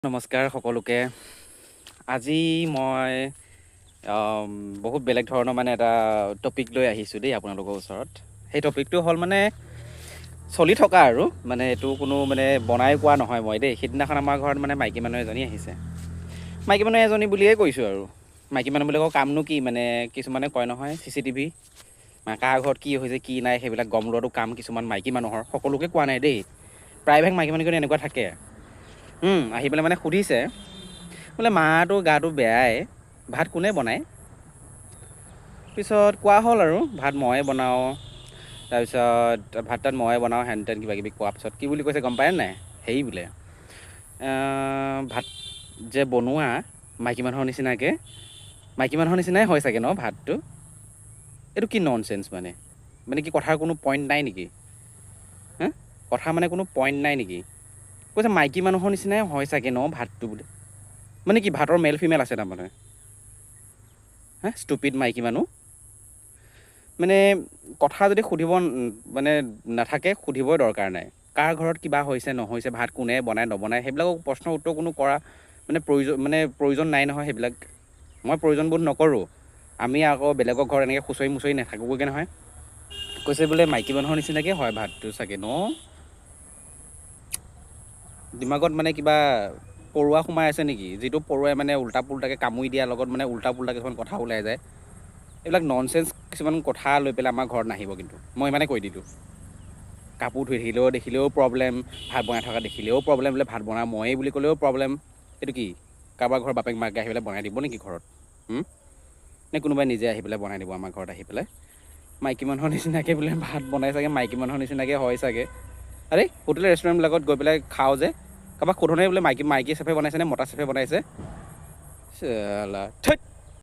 নমস্কাৰ সকলোকে। আজি মই বহুত বেলেগ ধৰণৰ মানে এটা টপিক লৈ আহিছোঁ দেই আপোনালোকৰ ওচৰত। সেই টপিকটো হ'ল মানে চলি থকা আৰু মানে এইটো কোনো মানে বনাই কোৱা নহয় মই দেই। সেইদিনাখন আমাৰ ঘৰত মানে মাইকী মানুহ এজনী আহিছে। মাইকী মানুহ এজনী বুলিয়ে কৈছোঁ আৰু। মাইকী মানুহবিলাকৰ কামনো কি মানে কিছুমানে কয় নহয় CCTV, কাৰ ঘৰত কি হৈছে কি নাই সেইবিলাক গম লোৱাটো কাম কিছুমান মাইকী মানুহৰ। সকলোকে কোৱা নাই দেই, প্ৰায়ভাগ মাইকী মানুহখিনি এনেকুৱা থাকে। আহি পেলাই মানে সুধিছে বোলে মাটো গাটো বেয়াই, ভাত কোনে বনায়? পিছত কোৱা হ'ল আৰু ভাত ময়ে বনাওঁ, তাৰপিছত ভাত তাত ময়ে বনাওঁ, হেন তেন কিবা কিবি কোৱাৰ পিছত কি বুলি কৈছে গম পায় নাই? হেৰি বোলে ভাত যে বনোৱা মাইকী মানুহৰ নিচিনাকৈ, মাইকী মানুহৰ নিচিনাই হয় চাগে ন ভাতটো? এইটো কি ননচেন্স মানে কি কথাৰ কোনো পইণ্ট নাই নেকি? কথা মানে কোনো পইণ্ট নাই নেকি? কৈছে মাইকী মানুহৰ নিচিনাই হয় চাগে ন ভাতটো বোলে। মানে কি ভাতৰ মেল ফিমেল আছে তাৰমানে? ষ্টুপিড মাইকী মানুহ। মানে কথা যদি সুধিব মানে নাথাকে, সুধিবই দৰকাৰ নাই। কাৰ ঘৰত কিবা হৈছে নহৈছে, ভাত কোনে বনায় নবনায়, সেইবিলাকক প্ৰশ্নৰ উত্তৰ কোনো কৰা মানে প্ৰয়োজন নাই নহয় সেইবিলাক। মই প্ৰয়োজনবোধ নকৰোঁ। আমি আকৌ বেলেগৰ ঘৰত এনেকৈ খুচৰি মুচৰি নাথাকোঁগৈ নহয়। কৈছে বোলে মাইকী মানুহৰ নিচিনাকৈ হয় ভাতটো চাগে ন? দিমাগত মানে কিবা পৰুৱা সোমাই আছে নেকি? যিটো পৰুৱাই মানে উল্টা পুল্টাকৈ কামুৰি দিয়াৰ লগত মানে উল্টা পুল্টা কিছুমান কথা ওলাই যায়। এইবিলাক ননচেন্স কিছুমান কথা লৈ পেলাই আমাৰ ঘৰত নাহিব কিন্তু, মই ইমানে কৈ দিলোঁ। কাপোৰ ধুই দেখিলেও প্ৰব্লেম, ভাত বনাই থকা দেখিলেও প্ৰব্লেম, বোলে ভাত বনাই ময়েই বুলি ক'লেও প্ৰব্লেম। এইটো কি কাৰোবাৰ ঘৰৰ বাপেক মাকে আহি পেলাই বনাই দিব নেকি ঘৰত? নে কোনোবাই নিজে আহি পেলাই বনাই দিব আমাৰ ঘৰত আহি পেলাই? মাইকী মানুহৰ নিচিনাকৈ বোলে ভাত বনাই চাগে, মাইকী মানুহৰ নিচিনাকৈ হয় চাগে। আৰে হোটেল ৰেষ্টুৰেণ্টবিলাকত গৈ পেলাই খাওঁ যে, কাৰোবাক সোধোনে বোলে মাইকী চেফে বনাইছে নে মতা চেফে বনাইছে? চালা ধেৎ।